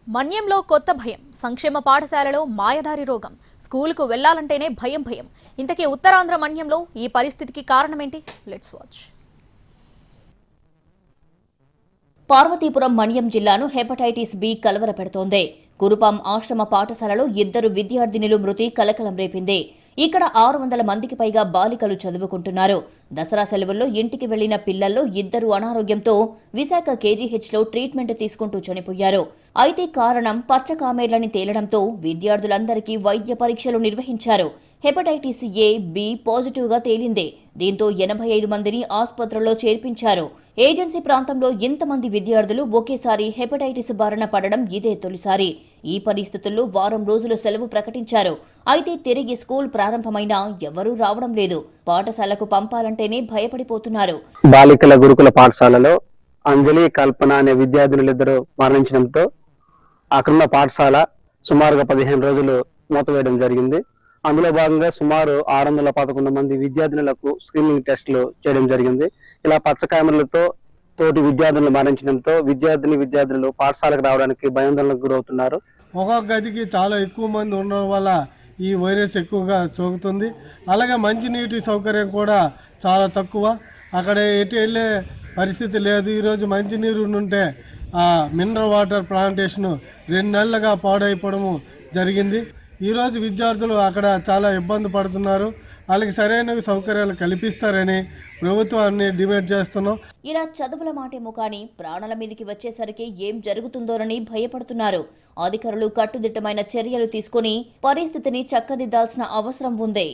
మన్యంలో కొత్త భయం. సంక్షేమ పాఠశాలలో మాయదారి రోగం. స్కూలుకు వెళ్లాలంటేనే భయం. ఇంతకీ ఉత్తరాంధ్ర మన్యంలో ఈ పరిస్థితికి కారణమేంటి? Let's watch. పార్వతీపురం మన్యం జిల్లాను హెపటైటిస్ బి కలవరపెడుతోంది. కురుపాం ఆశ్రమ పాఠశాలలో 2 విద్యార్థినులు మృతి కలకలం రేపింది. ఇక్కడ 600 మందికి పైగా బాలికలు చదువుకుంటున్నారు. దసరా సెలవుల్లో ఇంటికి వెళ్లిన పిల్లల్లో 2 అనారోగ్యంతో విశాఖ కేజీహెచ్లో ట్రీట్మెంట్ తీసుకుంటూ చనిపోయారు. అయితే కారణం పచ్చ కామెర్లని తేలడంతో విద్యార్థులందరికీ వైద్య పరీక్షలు నిర్వహించారు. హెపటైటిస్ ఏ, బి పాజిటివ్గా తేలింది. దీంతో 85 మందిని ఆసుపత్రుల్లో చేర్పించారు. ఏజెన్సీ ప్రాంతంలో ఇంతమంది విద్యార్థులు ఒకేసారి హెపటైటిస్ బారిన పడడం ఇదే తొలిసారి. ఈ పరిస్థితుల్లో వారం రోజులు సెలవు ప్రకటించారు. అయితే తిరిగి స్కూల్ ప్రారంభమైనా ఎవరూ రావడం లేదు. పాఠశాలకు పంపాలంటేనే భయపడిపోతున్నారు. బాలికల గురుకుల పాఠశాలలో అంజలి, కల్పన అనే విద్యార్థినులిద్దరూ మరణించడంతో అక్కడున్న పాఠశాల సుమారుగా 15 రోజులు మూతవేయడం జరిగింది. అందులో భాగంగా సుమారు 611 మంది విద్యార్థినులకు స్క్రీనింగ్ టెస్టులు చేయడం జరిగింది. ఇలా పచ్చకామెరలతో తోటి విద్యార్థులు మరణించడంతో విద్యార్థులు పాఠశాలకు రావడానికి భయాందోళనకు గురవుతున్నారు. ఒక్కొక్క గదికి చాలా ఎక్కువ మంది ఉండడం వల్ల ఈ వైరస్ ఎక్కువగా సోకుతుంది. అలాగే మంచినీటి సౌకర్యం కూడా చాలా తక్కువ. అక్కడ ఎటు వెళ్ళే పరిస్థితి లేదు. ఈరోజు మంచినీరు ఉంటే ఆ మినరల్ వాటర్ ప్లాంటేషన్ 2 నెలలుగా పాడైపోవడము జరిగింది. ఈరోజు విద్యార్థులు అక్కడ చాలా ఇబ్బంది పడుతున్నారు. వాళ్ళకి సరైన సౌకర్యాలు కల్పిస్తారని ప్రభుత్వాన్ని డిమాండ్ చేస్తున్నాం. ఇలా చదువుల మాటేమో కానీ ప్రాణాల మీదకి వచ్చేసరికి ఏం జరుగుతుందోనని భయపడుతున్నారు. అధికారులు కట్టుదిట్టమైన చర్యలు తీసుకుని పరిస్థితిని చక్కదిద్దాల్సిన అవసరం ఉంది.